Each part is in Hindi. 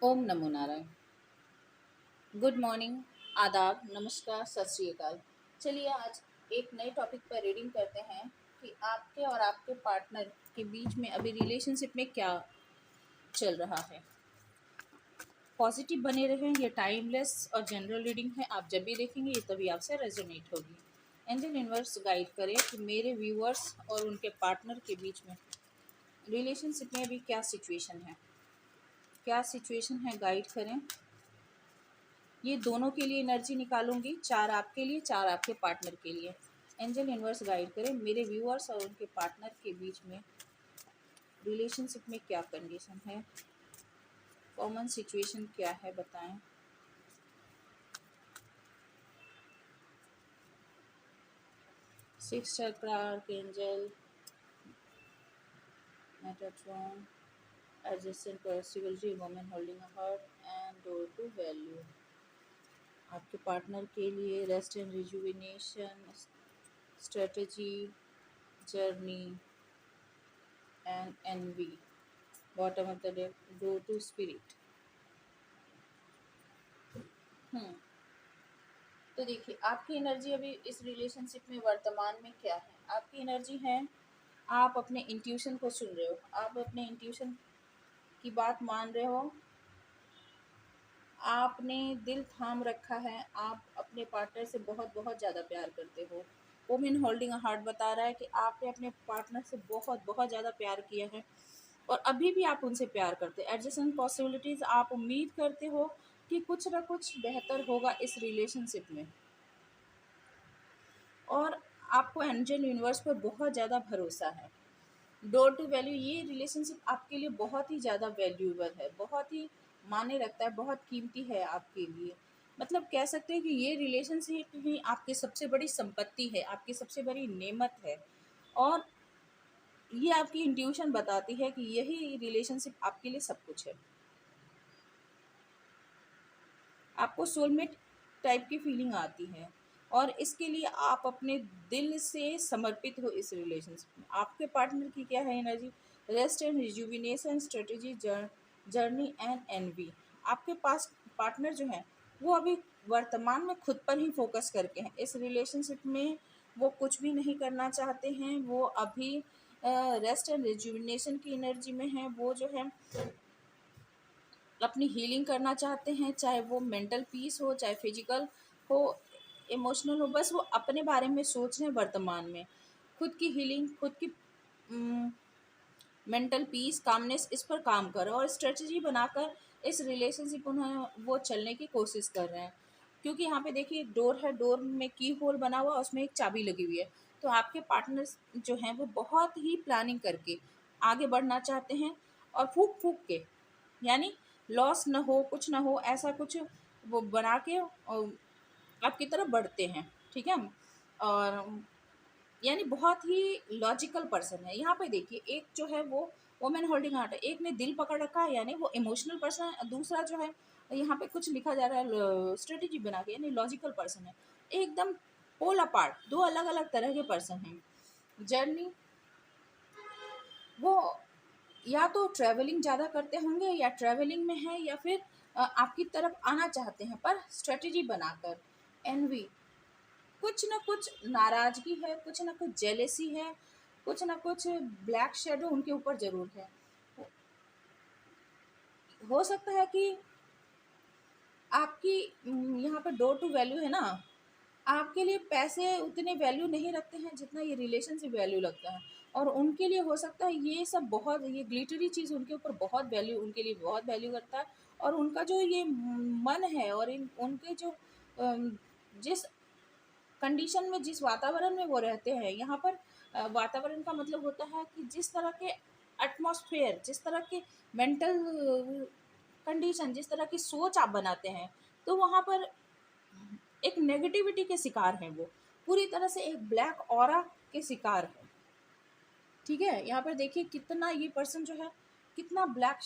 ओम नमो नारायण। गुड मॉर्निंग, आदाब, नमस्कार, सत श्री अकाल। चलिए आज एक नए टॉपिक पर रीडिंग करते हैं कि आपके और आपके पार्टनर के बीच में अभी रिलेशनशिप में क्या चल रहा है। पॉजिटिव बने रहें। ये टाइमलेस और जनरल रीडिंग है। आप जब भी देखेंगे ये तभी आपसे रेजोनेट होगी। एंजल यूनिवर्स गाइड करें कि मेरे व्यूअर्स और उनके पार्टनर के बीच में रिलेशनशिप में अभी क्या सिचुएशन है, गाइड करें। ये दोनों के लिए एनर्जी निकालूंगी, 4 आपके लिए, 4 आपके पार्टनर के लिए। एंजल यूनिवर्स गाइड करें मेरे व्यूअर्स और उनके पार्टनर के बीच में रिलेशनशिप में क्या कंडीशन है, कॉमन सिचुएशन क्या है, बताएं। Six chakra, archangel, Metatron, adjacent possibility, women holding a heart and door to value. आपके पार्टनर के लिए rest and rejuvenation, strategy, journey and envy. Bottom of the deck, door to spirit. तो देखिए आपकी एनर्जी अभी इस रिलेशनशिप में वर्तमान में क्या है। आपकी एनर्जी है, आप अपने इंट्यूशन को सुन रहे हो, आप अपने इंट्यूशन की बात मान रहे हो, आपने दिल थाम रखा है, आप अपने पार्टनर से बहुत बहुत ज़्यादा प्यार करते हो। वुमेन होल्डिंग अ हार्ट बता रहा है कि आपने अपने पार्टनर से बहुत बहुत ज़्यादा प्यार किया है और अभी भी आप उनसे प्यार करते हैं। एडजस्टमेंट पॉसिबिलिटीज़, आप उम्मीद करते हो कि कुछ ना कुछ बेहतर होगा इस रिलेशनशिप में और आपको एंजल यूनिवर्स पर बहुत ज़्यादा भरोसा है। डोर टू वैल्यू, ये रिलेशनशिप आपके लिए बहुत ही ज़्यादा वैल्यूएबल है, बहुत ही मायने रखता है, बहुत कीमती है आपके लिए। मतलब कह सकते हैं कि ये रिलेशनशिप ही आपकी सबसे बड़ी संपत्ति है, आपकी सबसे बड़ी नेमत है और ये आपकी इंट्यूशन बताती है कि यही रिलेशनशिप आपके लिए सब कुछ है। आपको सोलमेट टाइप की फीलिंग आती है और इसके लिए आप अपने दिल से समर्पित हो इस रिलेशनशिप में। आपके पार्टनर की क्या है energy, rest and rejuvenation, strategy, journey and envy. आपके पास पार्टनर जो है वो अभी वर्तमान में खुद पर ही फोकस करके हैं इस रिलेशनशिप में। वो कुछ भी नहीं करना चाहते हैं, वो अभी रेस्ट एंड रिजुविनेशन की एनर्जी में है। वो जो है अपनी हीलिंग करना चाहते हैं, चाहे वो मेंटल पीस हो, चाहे फिजिकल हो, इमोशनल हो। बस वो अपने बारे में सोच रहे हैं वर्तमान में, खुद की हीलिंग, खुद की मेंटल पीस, कामनेस, इस पर काम कर रहे हैं और स्ट्रेटजी बनाकर इस रिलेशनशिप उन्हें वो चलने की कोशिश कर रहे हैं। क्योंकि यहाँ पे देखिए एक डोर है, डोर में की होल बना हुआ, उसमें एक चाबी लगी हुई है। तो आपके पार्टनर्स जो हैं वो बहुत ही प्लानिंग करके आगे बढ़ना चाहते हैं और फूक फूक के, यानी लॉस ना हो, कुछ ना हो, ऐसा कुछ वो बना के और आपकी तरफ बढ़ते हैं। ठीक है। और यानी बहुत ही लॉजिकल पर्सन है। यहाँ पे देखिए एक जो है वो वुमेन होल्डिंग हार्ट है, एक ने दिल पकड़ रखा है यानी वो इमोशनल पर्सन है, दूसरा जो है यहाँ पे कुछ लिखा जा रहा है स्ट्रेटेजी बना के, यानी लॉजिकल पर्सन है। एकदम पोल अपार्ट, दो अलग अलग तरह के पर्सन हैं। जर्नी, वो या तो ट्रैवलिंग ज़्यादा करते होंगे या ट्रैवलिंग में है या फिर आपकी तरफ आना चाहते हैं पर स्ट्रेटजी बनाकर। एनवी, कुछ ना कुछ नाराज़गी है, कुछ ना कुछ जेलेसी है, कुछ ना कुछ ब्लैक शेडो उनके ऊपर ज़रूर है। हो सकता है कि आपकी यहाँ पे डोर टू वैल्यू है ना, आपके लिए पैसे उतने वैल्यू नहीं रखते हैं जितना ये रिलेशनशिप वैल्यू लगता है और उनके लिए हो सकता है ये सब बहुत, ये ग्लिटरी चीज़ उनके ऊपर बहुत वैल्यू, उनके लिए बहुत वैल्यू करता है। और उनका जो ये मन है और इन उनके जो जिस कंडीशन में, जिस वातावरण में वो रहते हैं यहाँ पर, वातावरण का मतलब होता है कि जिस तरह के एटमॉस्फेयर, जिस तरह की मेंटल कंडीशन, जिस तरह की सोच आप बनाते हैं, तो वहाँ पर एक नेगेटिविटी के शिकार हैं। वो पूरी तरह से एक ब्लैक ऑरा के शिकार है। ठीक है। यहाँ पर देखिए कितना ये पर्सन जो है कितना ब्लैक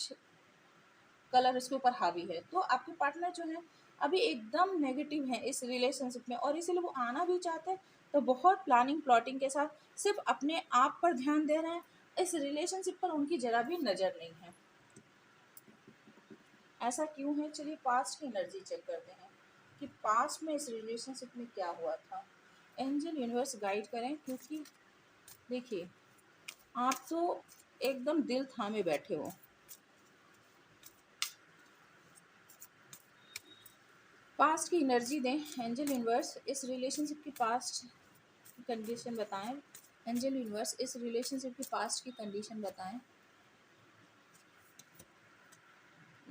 कलर इसके ऊपर हावी है। तो आपके पार्टनर जो है अभी एकदम नेगेटिव है इस रिलेशनशिप में और इसीलिए वो आना भी चाहते हैं तो बहुत प्लानिंग प्लॉटिंग के साथ सिर्फ अपने आप पर ध्यान दे रहे हैं। इस रिलेशनशिप पर उनकी जरा भी नज़र नहीं है। ऐसा क्यों है? चलिए पास्ट की एनर्जी चेक करते हैं कि पास्ट में इस रिलेशनशिप में क्या हुआ था। एंजल यूनिवर्स गाइड करें, क्योंकि देखिए आप तो एकदम दिल थामे बैठे हो। पास्ट की एनर्जी दें एंजल यूनिवर्स, इस रिलेशनशिप की पास्ट की कंडीशन बताएं। एंजल यूनिवर्स इस रिलेशनशिप की पास्ट की कंडीशन बताएं।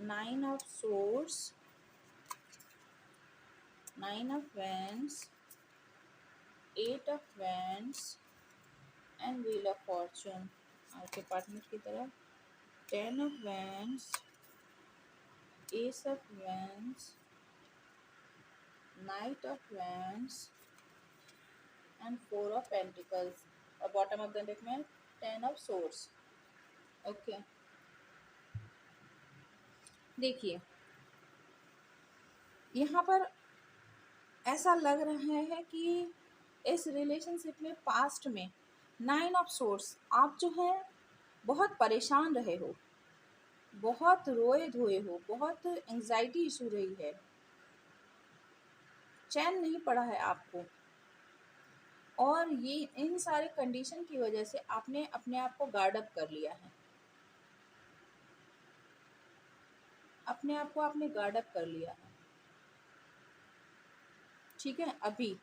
9 of source, 9 of wands, 8 of wands and wheel of Fortune. आपके पार्टनर की तरफ 10 of wands, S of wands, night of wands and 4 of pentacles, और बॉटम ऑफ द डेक में 10 ऑफ सोर्स। ओके, देखिए यहाँ पर ऐसा लग रहा है कि इस रिलेशनशिप में पास्ट में 9 ऑफ सोर्स, आप जो है बहुत परेशान रहे हो, बहुत रोए धोए हो, बहुत एंजाइटी इशू रही है, चैन नहीं पड़ा है आपको, और ये इन सारे कंडीशन की वजह से आपने अपने आप को गार्ड अप कर लिया है। अपने आप को आपने गार्ड अप कर लिया है, ठीक है। अभी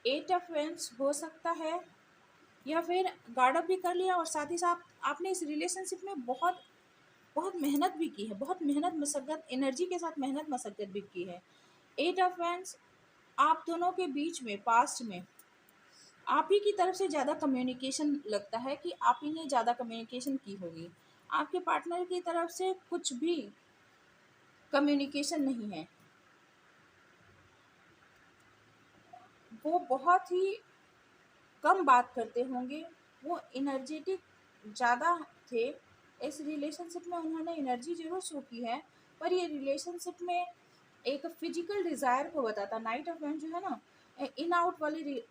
8 ऑफ वेंस हो सकता है, या फिर गार्ड अप भी कर लिया और साथ ही साथ आपने इस रिलेशनशिप में बहुत बहुत मेहनत भी की है, बहुत मेहनत मशक्क़त एनर्जी के साथ मेहनत मशक्क़त भी की है। 8 ऑफ वेंस, आप दोनों के बीच में पास्ट में आप ही की तरफ से ज़्यादा कम्युनिकेशन लगता है कि आप ही ने ज़्यादा कम्युनिकेशन की होगी। आपके पार्टनर की तरफ से कुछ भी कम्युनिकेशन नहीं है, वो बहुत ही कम बात करते होंगे, वो इनर्जेटिक ज़्यादा थे। इस रिलेशनशिप में उन्होंने एनर्जी ज़रूर शो की है, पर ये रिलेशनशिप में एक फिजिकल डिज़ायर को बताता। नाइट ऑफ वेंस जो है ना, इन आउट वाली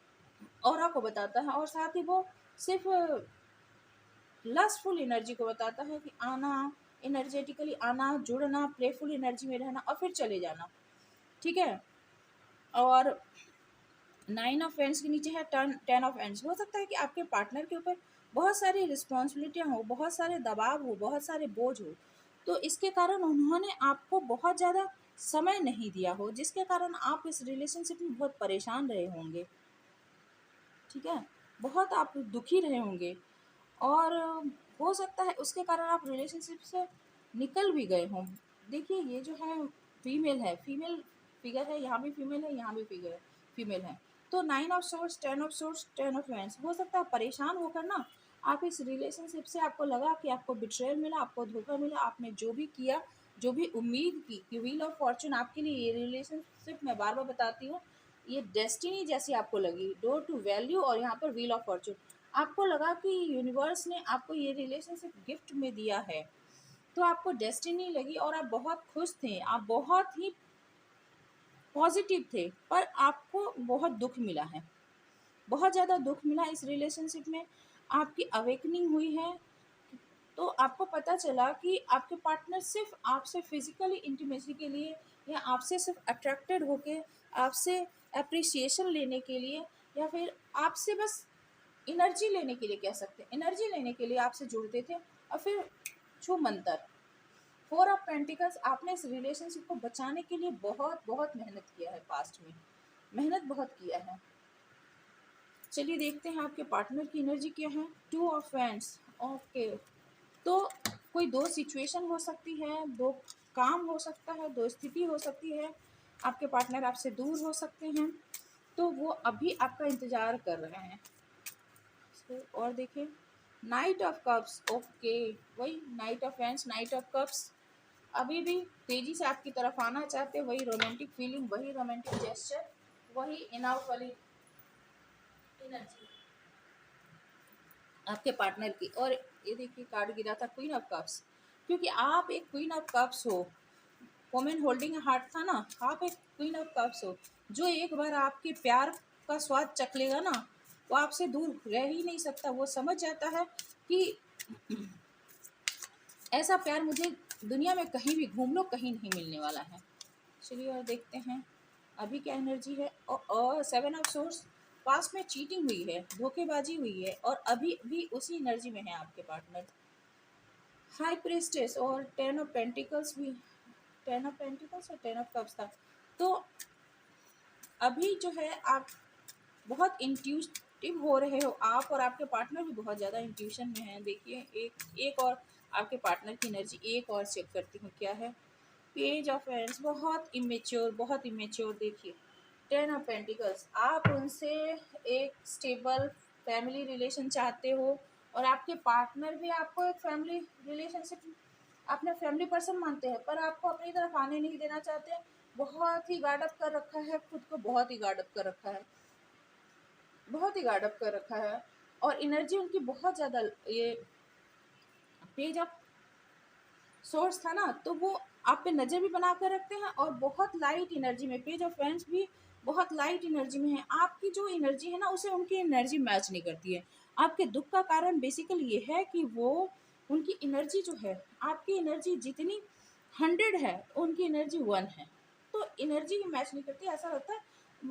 ऑरा को बताता है, और साथ ही वो सिर्फ लस्टफुल एनर्जी को बताता है कि आना, एनर्जेटिकली आना, जुड़ना, प्लेफुल एनर्जी में रहना और फिर चले जाना, ठीक है। और 9 ऑफ एंड्स के नीचे है 10 ऑफ एंड्स। हो सकता है कि आपके पार्टनर के ऊपर बहुत सारी रिस्पॉन्सिबिलिटियाँ हो, बहुत सारे दबाव हो, बहुत सारे बोझ हो, तो इसके कारण उन्होंने आपको बहुत ज़्यादा समय नहीं दिया हो, जिसके कारण आप इस रिलेशनशिप में बहुत परेशान रहे होंगे, ठीक है। बहुत आप दुखी रहे होंगे, और हो सकता है उसके कारण आप रिलेशनशिप से निकल भी गए हों। देखिए ये जो है फीमेल है, फीमेल फिगर है, यहाँ भी फीमेल है, यहाँ भी फिगर फीमेल है। तो 9 of source, 10 of source, 10 of wands, हो सकता है परेशान होकर ना आप इस रिलेशनशिप से, आपको लगा कि आपको बिट्रेयल मिला, आपको धोखा मिला, आपने जो भी किया, जो भी उम्मीद की कि व्हील ऑफ फॉर्चून आपके लिए ये रिलेशनशिप, मैं बार बार बताती हूँ, ये डेस्टिनी जैसी आपको लगी, डोर टू वैल्यू और यहाँ पर व्हील ऑफ फॉर्चून। आपको लगा कि यूनिवर्स ने आपको ये रिलेशनशिप गिफ्ट में दिया है, तो आपको डेस्टिनी लगी और आप बहुत खुश थे, आप बहुत ही पॉजिटिव थे, पर आपको बहुत दुख मिला है, बहुत ज़्यादा दुख मिला इस रिलेशनशिप में। आपकी अवेकनिंग हुई है, तो आपको पता चला कि आपके पार्टनर सिर्फ आपसे फिजिकली इंटीमेसी के लिए, या आपसे सिर्फ अट्रैक्टेड होके आपसे अप्रिसिएशन लेने के लिए, या फिर आपसे बस एनर्जी लेने के लिए, कह सकते हैं एनर्जी लेने के लिए आपसे जुड़ते थे, और फिर छू मंतर 4 ऑफ पेंटिकल्स, आपने इस रिलेशनशिप को बचाने के लिए बहुत बहुत मेहनत किया है, पास्ट में मेहनत बहुत किया है। चलिए देखते हैं आपके पार्टनर की एनर्जी क्या है। 2 ऑफ वैंड्स, ओके, तो कोई दो सिचुएशन हो सकती है, दो काम हो सकता है, दो स्थिति हो सकती है। आपके पार्टनर आपसे दूर हो सकते हैं, तो वो अभी आपका इंतज़ार कर रहे हैं। और देखिए नाइट ऑफ कप्स, ओके, वही night of wands, night of cups, अभी भी तेजी से आपकी तरफ आना चाहते, वही रोमांटिक फीलिंग, वही रोमांटिक जेस्चर, वही इन आउट वाली एनर्जी आपके पार्टनर की। और ये देखिए कार्ड गिरा था क्वीन ऑफ कप्स, क्योंकि आप एक क्वीन ऑफ कप्स हो, वोमेन होल्डिंग हार्ट था ना, आप एक क्वीन ऑफ कप्स हो, जो एक बार आपके प्यार का स्वाद चख लेगा ना, वो आपसे दूर रह ही नहीं सकता। वो समझ जाता है कि ऐसा प्यार मुझे दुनिया में कहीं भी घूम लो, कहीं नहीं मिलने वाला है। चलिए और देखते हैं अभी क्या एनर्जी है। और 7 ऑफ सोर्स, पास में चीटिंग हुई है, धोखेबाजी हुई है, और अभी भी उसी एनर्जी में है आपके पार्टनर। हाई प्रेस्टेस और 10 ऑफ पेंटिकल्स भी, 10 ऑफ पेंटिकल्स और 10 ऑफ कप्स था। तो अभी जो है आप बहुत इंट्यूटिव हो रहे हो, आप और आपके पार्टनर भी बहुत ज़्यादा इंट्यूशन में हैं। देखिए एक और आपके पार्टनर की एनर्जी एक और चेक करती हूँ क्या है। पेज ऑफ एंड्स, बहुत इमेच्योर, बहुत इमेच्योर। देखिए 10 ऑफ पेंटिकल्स, आप उनसे एक स्टेबल फैमिली रिलेशन चाहते हो, और आपके पार्टनर भी आपको एक फैमिली रिलेशनशिप, अपने फैमिली पर्सन मानते हैं, पर आपको अपनी तरफ आने नहीं देना चाहते। बहुत ही गार्ड अप कर रखा है खुद को, बहुत ही गार्ड अप कर रखा है, बहुत ही गार्ड अप कर रखा है। और एनर्जी उनकी बहुत ज़्यादा, ये पेज ऑफ सोर्स था ना, तो वो आप पे नज़र भी बना कर रखते हैं, और बहुत लाइट एनर्जी में, पेज ऑफ फ्रेंड्स भी बहुत लाइट एनर्जी में है। आपकी जो एनर्जी है ना, उसे उनकी एनर्जी मैच नहीं करती है। आपके दुख का कारण बेसिकली ये है कि वो, उनकी एनर्जी जो है, आपकी एनर्जी जितनी 100 है, उनकी एनर्जी 1 है। तो एनर्जी ही मैच नहीं करती। ऐसा लगता है,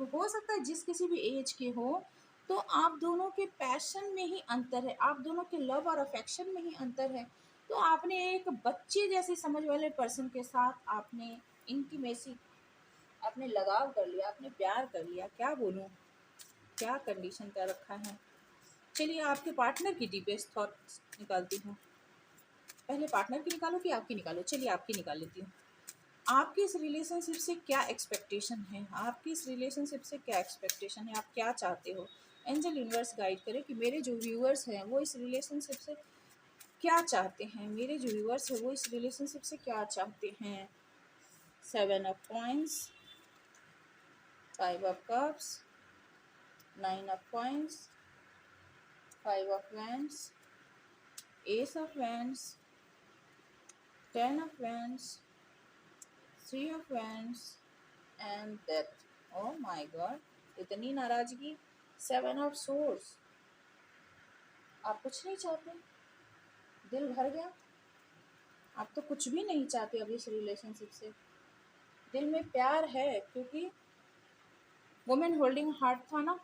हो सकता है जिस किसी भी एज के हो, तो आप दोनों के पैशन में ही अंतर है, आप दोनों के लव और अफेक्शन में ही अंतर है। तो आपने एक बच्चे जैसी समझ वाले पर्सन के साथ आपने इंटीमेसी, आपने लगाव कर लिया, आपने प्यार कर लिया, क्या बोलूँ, क्या कंडीशन कर रखा है। चलिए आपके पार्टनर की डीपेस्ट थॉट्स निकालती हूँ। पहले पार्टनर की निकालो कि आपकी निकालो? चलिए आपकी निकाल लेती हूँ। आपकी इस रिलेशनशिप से क्या एक्सपेक्टेशन है, आपकी इस रिलेशनशिप से क्या एक्सपेक्टेशन है, आप क्या चाहते हो? एंजल यूनिवर्स गाइड करे कि मेरे जो व्यूअर्स हैं वो इस रिलेशनशिप से क्या चाहते हैं, मेरे जो व्यूअर्स है वो इस रिलेशनशिप से क्या चाहते हैं। 7 of coins, 5 of cups, 9 of coins, 5 of wands, S of wands, 10 of wands, 3 of wands and death. Oh my God, इतनी नाराजगी। 7 ऑफ सोर्स, आप कुछ नहीं चाहते, दिल भर गया, आप तो कुछ भी नहीं चाहते अभी इस रिलेशनशिप से। दिल में प्यार है, क्योंकि वुमेन होल्डिंग हार्ट था ना।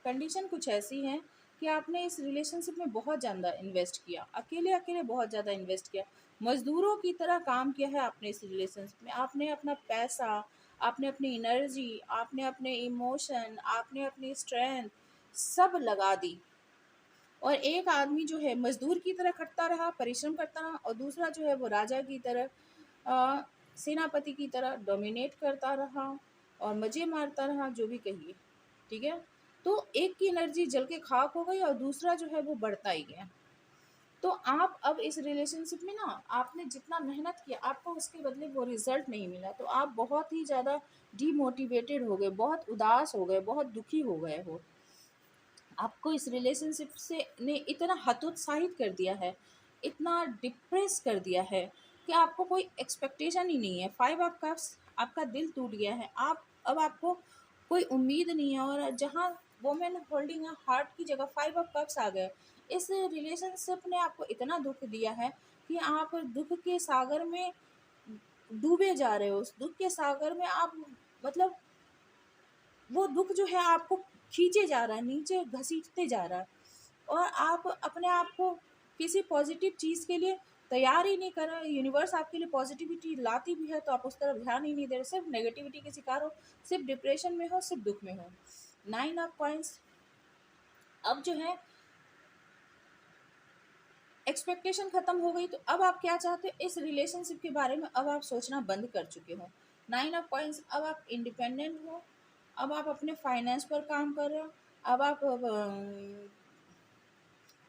कंडीशन कुछ ऐसी है कि आपने इस रिलेशनशिप में बहुत ज़्यादा इन्वेस्ट किया, अकेले अकेले बहुत ज़्यादा इन्वेस्ट किया, मज़दूरों की तरह काम किया है आपने इस रिलेशनशिप में। आपने अपना पैसा, आपने अपनी एनर्जी, आपने अपने इमोशन, आपने अपनी स्ट्रेंथ सब लगा दी। और एक आदमी जो है मज़दूर की तरह खटता रहा, परिश्रम करता रहा, और दूसरा जो है वो राजा की तरह, सेनापति की तरह डोमिनेट करता रहा और मज़े मारता रहा, जो भी कहिए। ठीक है, तो एक की एनर्जी जल के खाक हो गई और दूसरा जो है वो बढ़ता ही गया। तो आप अब इस रिलेशनशिप में ना, आपने जितना मेहनत किया, आपको उसके बदले वो रिजल्ट नहीं मिला, तो आप बहुत ही ज़्यादा डीमोटिवेटेड हो गए, बहुत उदास हो गए, बहुत दुखी हो गए हो। आपको इस रिलेशनशिप से ने इतना हतोत्साहित कर दिया है, इतना डिप्रेस कर दिया है कि आपको कोई एक्सपेक्टेशन ही नहीं है। 5 ऑफ कप्स, आपका दिल टूट गया है। आप अब आपको कोई उम्मीद नहीं है, और जहाँ वोमेन होल्डिंग हार्ट की जगह 5 ऑफ कप्स आ गए। इस रिलेशनशिप ने आपको इतना दुख दिया है कि आप दुख के सागर में डूबे जा रहे हो। उस दुख के सागर में आप, मतलब वो दुख जो है आपको खींचे जा रहा है, नीचे घसीटते जा रहा है, और आप अपने आप को किसी पॉजिटिव चीज़ के लिए तैयार ही नहीं कर रहे। यूनिवर्स आपके लिए पॉजिटिविटी लाती भी है, तो आप उस तरफ ध्यान ही नहीं दे रहे, सिर्फ नेगेटिविटी के शिकार हो, सिर्फ डिप्रेशन में हो, सिर्फ दुख में हो। 9 ऑफ कॉइंस, अब जो है एक्सपेक्टेशन ख़त्म हो गई, तो अब आप क्या चाहते हो इस रिलेशनशिप के बारे में? अब आप सोचना बंद कर चुके हो। 9 ऑफ कॉइंस, अब आप इंडिपेंडेंट हो, अब आप अपने फाइनेंस पर काम कर रहे हो, अब आप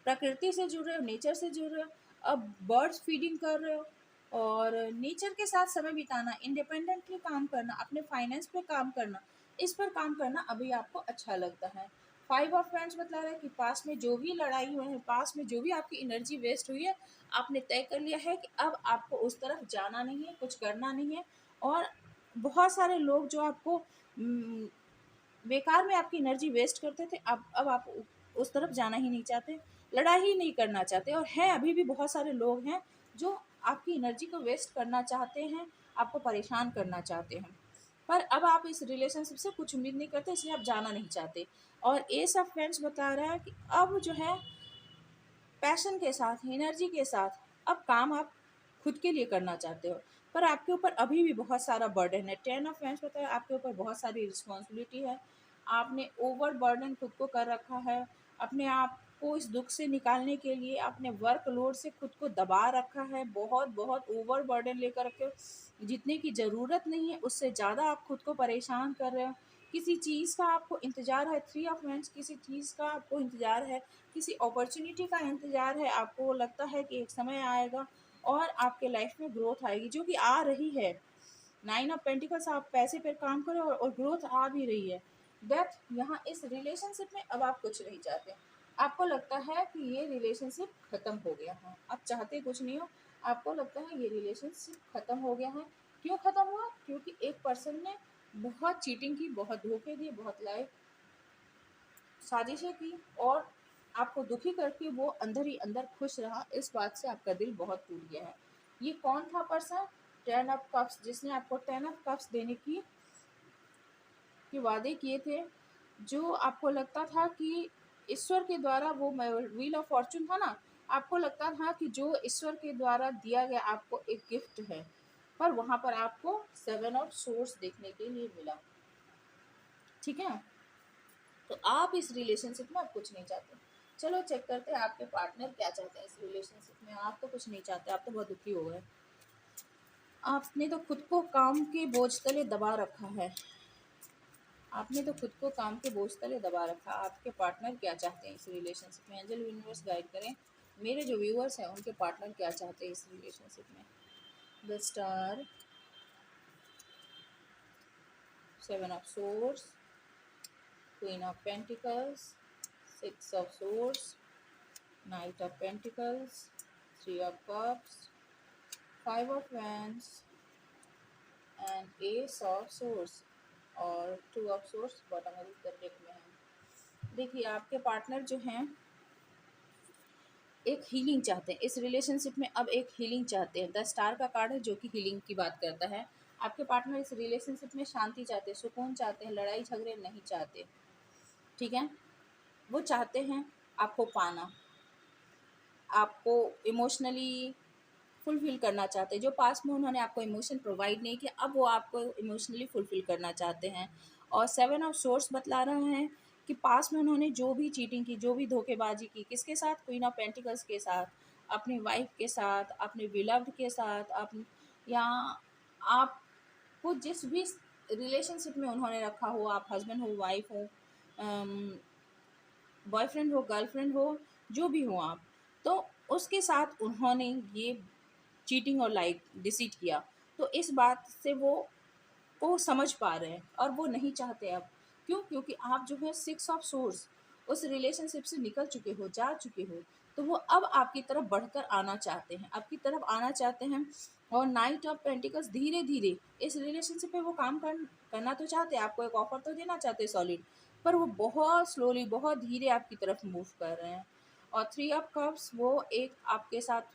प्रकृति से जुड़ रहे हो, नेचर से जुड़ रहे हो, अब बर्ड्स फीडिंग कर रहे हो, और नेचर के साथ समय बिताना, इंडिपेंडेंटली काम करना, अपने फाइनेंस पे काम करना, इस पर काम करना अभी आपको अच्छा लगता है। 5 ऑफ फ्रेंड्स बतला रहा है कि पास में जो भी लड़ाई हुई है, पास में जो भी आपकी एनर्जी वेस्ट हुई है, आपने तय कर लिया है कि अब आपको उस तरफ जाना नहीं है, कुछ करना नहीं है। और बहुत सारे लोग जो आपको बेकार में आपकी एनर्जी वेस्ट करते थे, अब आप उस तरफ जाना ही नहीं चाहते, लड़ाई ही नहीं करना चाहते। और हैं, अभी भी बहुत सारे लोग हैं जो आपकी एनर्जी को वेस्ट करना चाहते हैं, आपको परेशान करना चाहते हैं। पर अब आप इस रिलेशनशिप से कुछ उम्मीद नहीं करते, इसलिए आप जाना नहीं चाहते। और एस ऑफ फ्रेंड्स बता रहा है कि अब जो है पैशन के साथ, एनर्जी के साथ अब काम आप खुद के लिए करना चाहते हो, पर आपके ऊपर अभी भी बहुत सारा बर्डन है। 10 ऑफ फ्रेंड्स बताया आपके ऊपर बहुत सारी रिस्पॉन्सिबिलिटी है। आपने ओवर बर्डन खुद को कर रखा है। अपने आप को इस दुख से निकालने के लिए आपने वर्कलोड से खुद को दबा रखा है। बहुत बहुत ओवर बर्डन लेकर रखे हो, जितने की ज़रूरत नहीं है उससे ज़्यादा आप खुद को परेशान कर रहे हो। किसी चीज़ का आपको इंतज़ार है, 3 ऑफ फ्रेंड्स, किसी चीज़ का आपको इंतज़ार है, किसी अपॉर्चुनिटी का इंतज़ार है। आपको लगता है कि एक समय आएगा और आपके लाइफ में ग्रोथ आएगी, जो कि आ रही है। 9 ऑफ पेंटिकल्स, आप पैसे पर काम करो और ग्रोथ आ भी रही है। डेथ, यहाँ इस रिलेशनशिप में अब आप कुछ नहीं चाहते। आपको लगता है कि ये रिलेशनशिप ख़त्म हो गया है, आप चाहते कुछ नहीं हो। आपको लगता है ये रिलेशनशिप ख़त्म हो गया है। क्यों ख़त्म हुआ? क्योंकि एक पर्सन ने बहुत चीटिंग की, बहुत धोखे दिए, बहुत लाए, साजिशें की, और आपको दुखी करके वो अंदर ही अंदर खुश रहा। इस बात से आपका दिल बहुत टूट गया है। ये कौन था पर्सन? 10 ऑफ कप्स, जिसने आपको 10 ऑफ कप्स देने के वादे किए थे, जो आपको लगता था कि ईश्वर के द्वारा, वो व्हील ऑफ फॉर्चून था ना, आपको लगता था कि जो ईश्वर के द्वारा दिया गया आपको एक गिफ्ट है, पर वहाँ पर आपको 7 ऑफ सोर्स देखने के लिए मिला। ठीक है, तो आप इस रिलेशनशिप में आप कुछ नहीं चाहते। चलो चेक करते हैं आपके पार्टनर क्या चाहते हैं इस रिलेशनशिप में। आप तो कुछ नहीं चाहते, आप तो बहुत दुखी हो गए। आपने तो खुद को काम के बोझ तले दबा रखा है। आपने तो खुद को काम के बोझ तले दबा रखा। आपके पार्टनर क्या चाहते हैं इस रिलेशनशिप में? एंजल यूनिवर्स गाइड करें, मेरे जो व्यूअर्स हैं उनके पार्टनर क्या चाहते हैं इस रिलेशनशिप में। The star, 7 of source, queen of pentacles, 6 of source, night of pentacles, 3 of cups, 5 of wands and S of source, और 2 of source bottom of the deck में है। देखिए आपके पार्टनर जो हैं एक हीलिंग चाहते हैं इस रिलेशनशिप में। अब एक हीलिंग चाहते हैं। द स्टार का कार्ड है जो कि हीलिंग की बात करता है। आपके पार्टनर इस रिलेशनशिप में शांति चाहते हैं, सुकून चाहते हैं, लड़ाई झगड़े नहीं चाहते। ठीक है, वो चाहते हैं आपको पाना, आपको इमोशनली फुलफ़िल करना चाहते हैं। जो पास्ट में उन्होंने आपको इमोशन प्रोवाइड नहीं किया, अब वो आपको इमोशनली फुलफ़िल करना चाहते हैं। और 7 ऑफ सोर्स बतला रहे हैं कि पास्ट में उन्होंने जो भी चीटिंग की, जो भी धोखेबाजी की, किसके साथ? क्वीन ऑफ पेंटिकल्स के साथ, अपनी वाइफ के साथ, अपने बिलव्ड के साथ, या आपको जिस भी रिलेशनशिप में उन्होंने रखा हो, आप हस्बैंड हो, वाइफ हो, बॉयफ्रेंड हो, गर्लफ्रेंड हो, जो भी हो आप, तो उसके साथ उन्होंने ये चीटिंग और लाइक डिसीट किया। तो इस बात से वो समझ पा रहे हैं और वो नहीं चाहते अब। क्यों? क्योंकि आप जो है 6 ऑफ सोर्स उस रिलेशनशिप से निकल चुके हो, जा चुके हो, तो वो अब आपकी तरफ बढ़कर आना चाहते हैं, आपकी तरफ आना चाहते हैं। और नाइट ऑफ पेंटिकल्स, धीरे धीरे इस रिलेशनशिप पे वो काम करना तो चाहते हैं, आपको एक ऑफर तो देना चाहते हैं सॉलिड, पर वो बहुत स्लोली, बहुत धीरे आपकी तरफ मूव कर रहे हैं। और 3 ऑफ कप्स, वो एक आपके साथ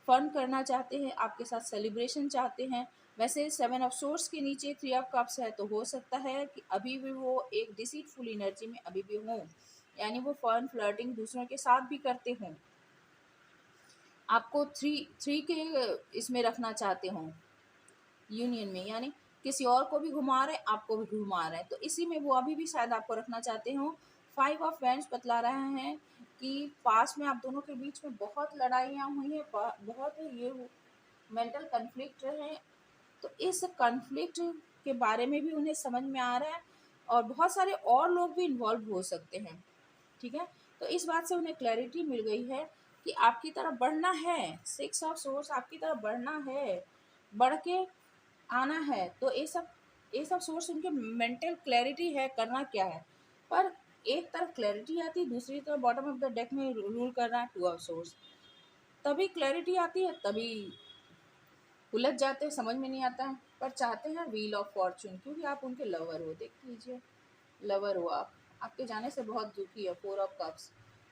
फन करना चाहते हैं, आपके साथ सेलिब्रेशन चाहते हैं। वैसे 7 ऑफ सोर्स के नीचे 3 ऑफ कप्स है, तो हो सकता है कि अभी भी वो एक डिसीटफुल एनर्जी में अभी भी हों, यानी वो फन फ्लर्टिंग दूसरों के साथ भी करते हों, आपको थ्री थ्री के इसमें रखना चाहते हों, यूनियन में, यानी किसी और को भी घुमा रहे हैं, आपको भी घुमा रहे हैं, तो इसी में वो अभी भी शायद आपको रखना चाहते हो। 5 ऑफ वैंड्स बतला रहे हैं कि पास में आप दोनों के बीच में बहुत लड़ाइयाँ हुई हैं, बहुत ये मेंटल कन्फ्लिक्ट रहे। तो इस कन्फ्लिक्ट के बारे में भी उन्हें समझ में आ रहा है, और बहुत सारे और लोग भी इन्वॉल्व हो सकते हैं। ठीक है, तो इस बात से उन्हें क्लैरिटी मिल गई है कि आपकी तरफ बढ़ना है। 6 ऑफ सोर्स आपकी तरफ बढ़ना है, बढ़ के आना है। तो ये सब सोर्स उनके मेंटल क्लैरिटी है, करना क्या है। पर एक तरफ क्लैरिटी आती है, दूसरी तरफ बॉटम ऑफ द डेक में रूल कर रहा है 2 ऑफ सोर्स। तभी क्लैरिटी आती है, तभी उलझ जाते हैं, समझ में नहीं आता है। पर चाहते हैं व्हील ऑफ फॉर्चून, क्योंकि आप उनके लवर हो। देख लीजिए, लवर हो आप, आपके जाने से बहुत दुखी है। 4 ऑफ कप्स,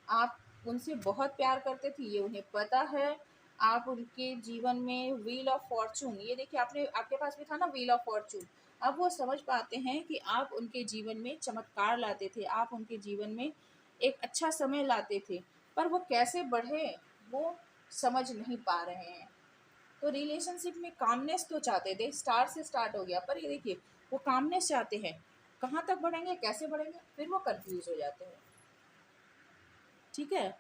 आप उनसे बहुत प्यार करते थे, ये उन्हें पता है। आप उनके जीवन में व्हील ऑफ फॉर्चून, ये देखिए आपने, आपके पास भी था ना व्हील ऑफ फॉर्चून, अब वो समझ पाते हैं कि आप उनके जीवन में चमत्कार लाते थे, आप उनके जीवन में एक अच्छा समय लाते थे, पर वो कैसे बढ़े वो समझ नहीं पा रहे हैं। तो रिलेशनशिप में कामनेस तो चाहते थे, स्टार से स्टार्ट हो गया, पर ये देखिए वो कामनेस चाहते हैं, कहाँ तक बढ़ेंगे, कैसे बढ़ेंगे, फिर वो कंफ्यूज हो जाते हैं। ठीक है,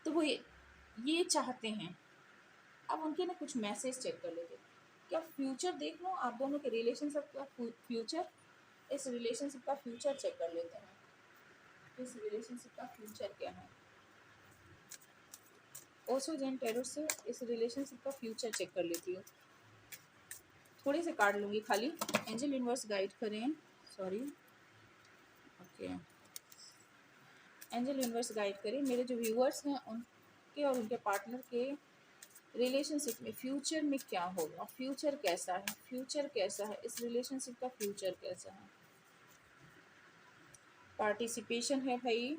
तो वो ये चाहते हैं। अब उनके ना कुछ मैसेज चेक कर लेते, क्या फ्यूचर देख लो आप दोनों के रिलेशनशिप का फ्यूचर, इस रिलेशनशिप का फ्यूचर चेक कर लेते हैं, इस रिलेशनशिप का फ्यूचर क्या है। ओशो जैन टैरो से इस रिलेशनशिप का फ्यूचर चेक कर लेती हूँ, थोड़े से कार्ड लूँगी खाली। एंजल यूनिवर्स गाइड करें, sorry, okay, angel universe guide करें मेरे जो व्यूअर्स हैं उनके और उनके पार्टनर के रिलेशनशिप में फ्यूचर में क्या होगा, फ्यूचर कैसा है, फ्यूचर कैसा है, इस रिलेशनशिप का फ्यूचर कैसा है। पार्टिसिपेशन है भाई,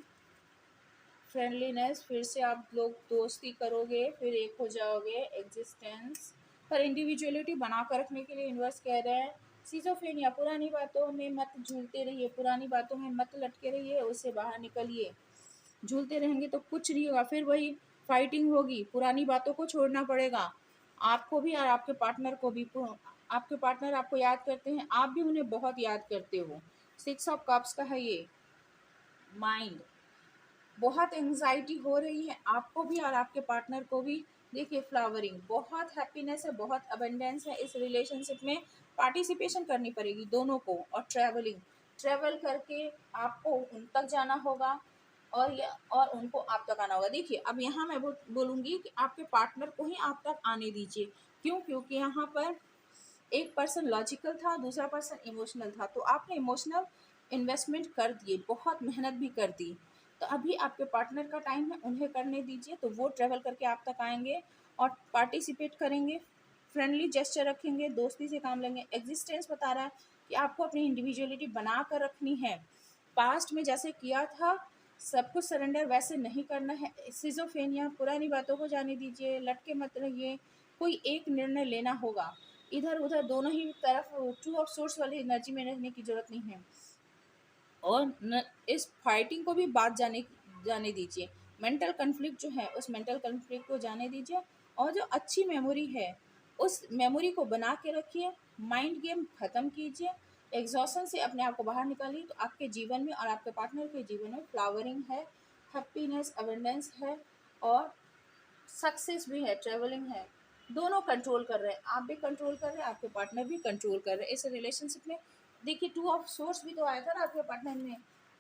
फ्रेंडलीनेस, फिर से आप लोग दोस्ती करोगे, फिर एक हो जाओगे, एग्जिस्टेंस, पर इंडिविजुअलिटी बना कर रखने के लिए यूनिवर्स कह रहे हैं सिजोफ्रेनिया, पुरानी बातों में मत झूलते रहिए, पुरानी बातों में मत लटके रहिए, उससे बाहर निकलिए। झूलते रहेंगे तो कुछ नहीं होगा, फिर वही फाइटिंग होगी, पुरानी बातों को छोड़ना पड़ेगा आपको भी और आपके पार्टनर को भी। आपके पार्टनर आपको याद करते हैं, आप भी उन्हें बहुत याद करते हो। 6 ऑफ कप्स का है ये, माइंड, बहुत एंजाइटी हो रही है आपको भी और आपके पार्टनर को भी। देखिए फ्लावरिंग, बहुत हैप्पीनेस है, बहुत अबेंडेंस है इस रिलेशनशिप में। पार्टिसिपेशन करनी पड़ेगी दोनों को, और ट्रैवलिंग, ट्रैवल करके आपको उन तक जाना होगा और उनको आप तक आना होगा। देखिए अब यहाँ मैं बोलूँगी कि आपके पार्टनर को ही आप तक आने दीजिए। क्यों? क्योंकि यहाँ पर एक पर्सन लॉजिकल था, दूसरा पर्सन इमोशनल था, तो आपने इमोशनल इन्वेस्टमेंट कर दिए, बहुत मेहनत भी कर दी, तो अभी आपके पार्टनर का टाइम है, उन्हें करने दीजिए, तो वो ट्रेवल करके आप तक आएंगे और पार्टिसिपेट करेंगे, फ्रेंडली जेस्चर रखेंगे, दोस्ती से काम लेंगे। एग्जिस्टेंस बता रहा है कि आपको अपनी इंडिविजुअलिटी बना कर रखनी है, पास्ट में जैसे किया था सब कुछ सरेंडर वैसे नहीं करना है। सिजोफेनिया, पुरानी बातों को जाने दीजिए, लटके मत रहिए, कोई एक निर्णय लेना होगा, इधर उधर दोनों ही तरफ 2 ऑफ सोर्स वाली एनर्जी में रहने की जरूरत नहीं है। और इस फाइटिंग को भी बात जाने दीजिए, मेंटल कन्फ्लिक्ट जो है उस मेंटल कन्फ्लिक्ट को जाने दीजिए, और जो अच्छी मेमोरी है उस मेमोरी को बना के रखिए, माइंड गेम ख़त्म कीजिए, एग्जॉशन से अपने आप को बाहर निकालिए, तो आपके जीवन में और आपके पार्टनर के जीवन में फ्लावरिंग है, हैप्पीनेस, अबेंडेंस है, और सक्सेस भी है, ट्रेवलिंग है, दोनों कंट्रोल कर रहे हैं, आप भी कंट्रोल कर रहे हैं, आपके पार्टनर भी कंट्रोल कर रहे हैं इस रिलेशनशिप में। देखिए 2 ऑफ सोर्स भी तो आया था ना आपके पार्टनर में,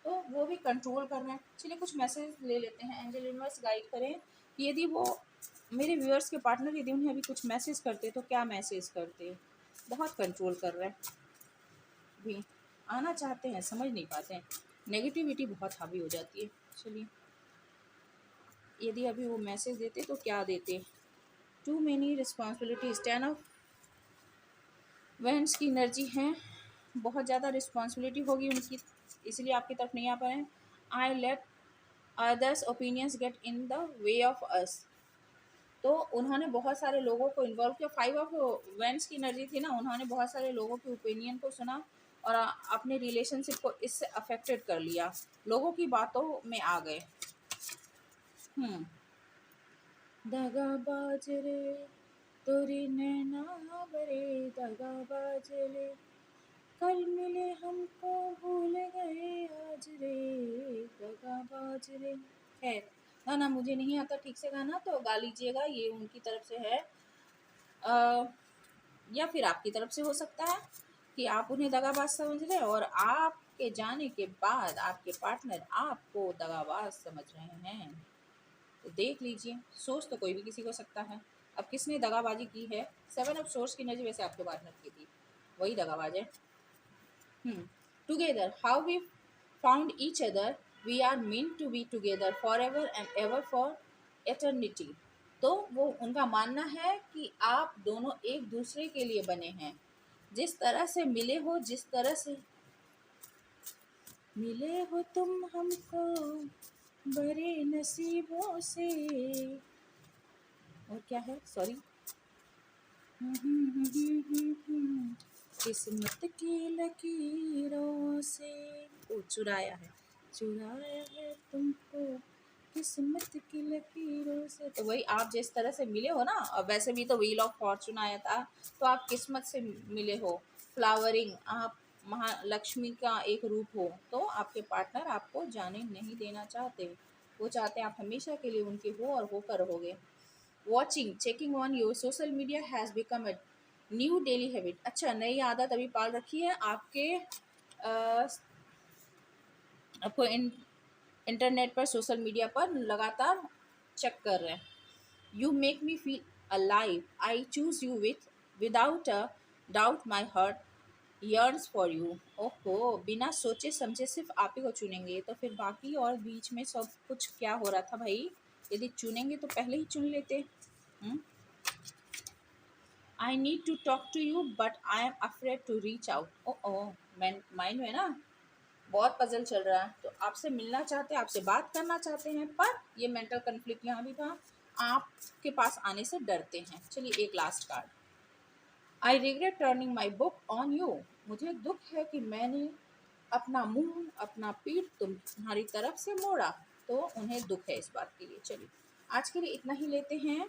तो वो भी कंट्रोल कर रहे हैं। चलिए कुछ मैसेज ले लेते हैं, एंजल यूनिवर्स गाइड करें कि यदि वो मेरे व्यूअर्स के पार्टनर यदि उन्हें अभी कुछ मैसेज करते तो क्या मैसेज करते। बहुत कंट्रोल कर रहे हैं, भी आना चाहते हैं, समझ नहीं पाते हैं, नेगेटिविटी बहुत हावी हो जाती है। चलिए यदि अभी वो मैसेज देते तो क्या देते। Too many responsibilities, 10 of wands की एनर्जी है, बहुत ज़्यादा रिस्पॉन्सिबिलिटी होगी उनकी, इसलिए आपकी तरफ नहीं आ पा रहे हैं। I let others opinions get in the way of us, तो उन्होंने बहुत सारे लोगों को इन्वॉल्व किया। 5 ऑफ वेंट्स की एनर्जी थी ना, उन्होंने बहुत सारे लोगों के ओपिनियन को सुना और अपने रिलेशनशिप को इससे अफेक्टेड कर लिया, लोगों की बातों में आ गए। दगाबाज रे तोरी नैना बरे, दगाबाज रे कल मिले हमको भूल गए आज रे, दगाबाज रे। खैर गाना मुझे नहीं आता ठीक से गाना, तो गा लीजिएगा, ये उनकी तरफ से है। या फिर आपकी तरफ से हो सकता है कि आप उन्हें दगाबाज समझ रहे हैं और आपके जाने के बाद आपके पार्टनर आपको दगाबाज समझ रहे हैं। तो देख लीजिए, सोच तो कोई भी किसी को सकता है। अब किसने दगाबाजी की है, 7 ऑफ सोर्स की एनर्जी वैसे आपके पार्टनर की थी, वही दगाबाज है। Together how we found each other, we are mean to be together for ever and ever for eternity. तो वो उनका मानना है कि आप दोनों एक दूसरे के लिए बने हैं, जिस तरह से मिले हो, जिस तरह से मिले हो तुम हमको बड़े नसीबों से, और क्या है, सॉरी, किस्मत की लकीरों से, ओ चुराया है, चुराया है तुमको किस्मत की लकीरों से। तो वही आप जिस तरह से मिले हो ना, और वैसे भी तो व्हील ऑफ फॉर्चून आया था, तो आप किस्मत से मिले हो। फ्लावरिंग, आप महालक्ष्मी का एक रूप हो, तो आपके पार्टनर आपको जाने नहीं देना चाहते। वो चाहते हैं आप हमेशा के लिए उनके हो और होकर रहोगे। Watching, checking on your social media has become a new daily habit. अच्छा, नई आदत अभी पाल रखी है आपके, आपको इंटरनेट पर, सोशल मीडिया पर लगातार चेक कर रहे हैं। You make me feel alive, I choose you without a doubt, my heart yearns for you. ओहो, बिना सोचे समझे सिर्फ आप ही को चुनेंगे, तो फिर बाकी और बीच में सब कुछ क्या हो रहा था भाई? यदि चुनेंगे तो पहले ही चुन लेते। I need to talk to you but I am afraid to reach out. ओ माइंड में ना बहुत पजल चल रहा है, तो आपसे मिलना चाहते हैं, आपसे बात करना चाहते हैं, पर ये मेंटल कन्फ्लिक्ट यहाँ भी था, आपके पास आने से डरते हैं। चलिए एक last card. I regret turning my book on you. मुझे दुख है कि मैंने अपना मुंह, अपना पीठ तुम्हारी तरफ से मोड़ा, तो उन्हें दुख है इस बात के लिए। चलिए आज के लिए इतना ही लेते हैं।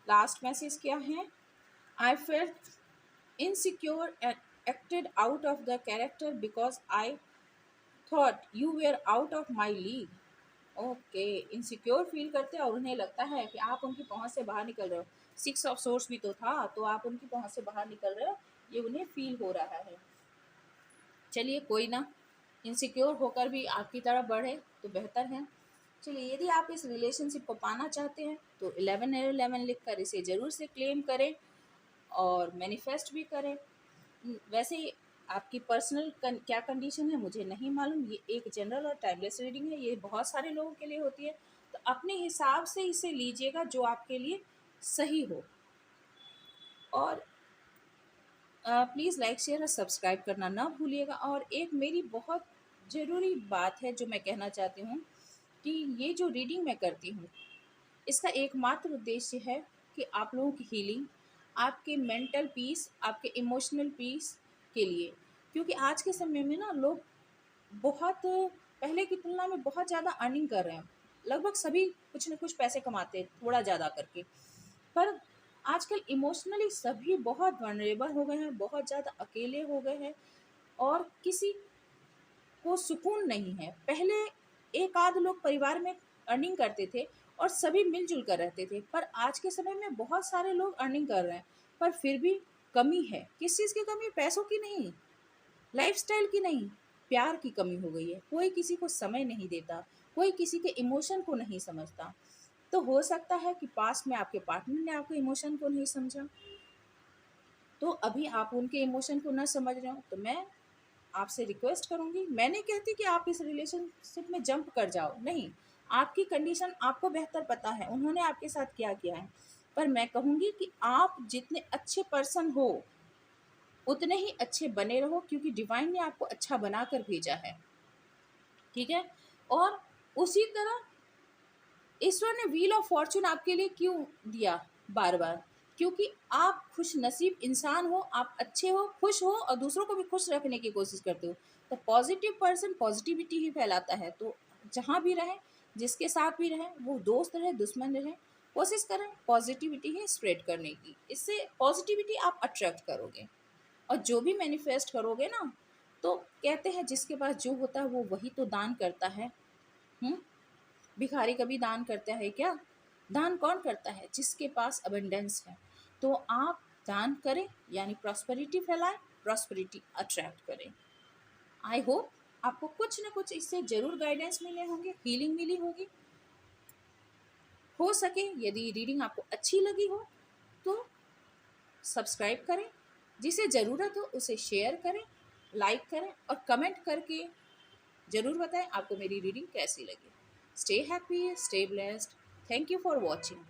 लास्ट मैसेज क्या है? I felt insecure and acted out of the character because I thought you were out of my league. Okay, insecure feel करते हैं और उन्हें लगता है कि आप उनकी पहुंच से बाहर निकल रहे हो। सिक्स ऑफ सोर्स भी तो था, तो आप उनकी पहुंच से बाहर निकल रहे हो, ये उन्हें फील हो रहा है। चलिए कोई ना, इनसिक्योर होकर भी आपकी तरफ बढ़े तो बेहतर है। चलिए, यदि आप इस रिलेशनशिप को पाना चाहते हैं तो 1111 लिख कर इसे ज़रूर से क्लेम करें और मैनिफेस्ट भी करें। वैसे ही आपकी पर्सनल क्या कंडीशन है मुझे नहीं मालूम, ये एक जनरल और टाइमलेस रीडिंग है, ये बहुत सारे लोगों के लिए होती है, तो अपने हिसाब से इसे लीजिएगा जो आपके लिए सही हो। और प्लीज़ लाइक शेयर और सब्सक्राइब करना ना भूलिएगा। और एक मेरी बहुत ज़रूरी बात है जो मैं कहना चाहती हूँ कि ये जो रीडिंग मैं करती हूँ, इसका एकमात्र उद्देश्य है कि आप लोगों की हीलिंग, आपके मेंटल पीस, आपके इमोशनल पीस के लिए। क्योंकि आज के समय में ना लोग बहुत पहले की तुलना में बहुत ज़्यादा अर्निंग कर रहे हैं। लगभग सभी कुछ न कुछ पैसे कमाते हैं थोड़ा ज़्यादा करके, पर आजकल इमोशनली सभी बहुत वनरेबल हो गए हैं, बहुत ज़्यादा अकेले हो गए हैं और किसी को सुकून नहीं है। पहले एक आध लोग परिवार में अर्निंग करते थे और सभी मिलजुल कर रहते थे, पर आज के समय में बहुत सारे लोग अर्निंग कर रहे हैं पर फिर भी कमी है। किस चीज़ की कमी? पैसों की नहीं, लाइफस्टाइल की नहीं, प्यार की कमी हो गई है। कोई किसी को समय नहीं देता, कोई किसी के इमोशन को नहीं समझता। तो हो सकता है कि पास्ट में आपके पार्टनर ने आपके इमोशन को नहीं समझा, तो अभी आप उनके इमोशन को ना समझ रहे हो, तो मैं आपसे रिक्वेस्ट करूंगी, मैं नहीं कहती कि आप इस रिलेशनशिप में जंप कर जाओ, नहीं, आपकी कंडीशन आपको बेहतर पता है, उन्होंने आपके साथ क्या किया है, पर मैं कहूंगी कि आप जितने अच्छे पर्सन हो उतने ही अच्छे बने रहो, क्योंकि डिवाइन ने आपको अच्छा बनाकर भेजा है, ठीक है। और उसी तरह ईश्वर ने व्हील ऑफ फॉर्चून आपके लिए क्यों दिया बार बार? क्योंकि आप खुश नसीब इंसान हो, आप अच्छे हो, खुश हो और दूसरों को भी खुश रखने की कोशिश करते हो। तो पॉजिटिव पर्सन पॉजिटिविटी ही फैलाता है। तो जहाँ भी रहें, जिसके साथ भी रहें, वो दोस्त रहे दुश्मन रहे, कोशिश करें पॉजिटिविटी ही स्प्रेड करने की। इससे पॉजिटिविटी आप अट्रैक्ट करोगे और जो भी मैनिफेस्ट करोगे ना, तो कहते हैं जिसके पास जो होता है वो वही तो दान करता है। हम्म, भिखारी कभी दान करता है क्या? दान कौन करता है? जिसके पास अबंडेंस है। तो आप दान करें, यानी प्रॉस्पेरिटी फैलाएं, प्रॉस्पेरिटी अट्रैक्ट करें। आई होप आपको कुछ ना कुछ इससे जरूर गाइडेंस मिले होंगे, हीलिंग मिली होगी। हो सके यदि रीडिंग आपको अच्छी लगी हो तो सब्सक्राइब करें, जिसे ज़रूरत हो उसे शेयर करें, लाइक करें और कमेंट करके ज़रूर बताएं आपको मेरी रीडिंग कैसी लगी। Stay happy, stay blessed. Thank you for watching.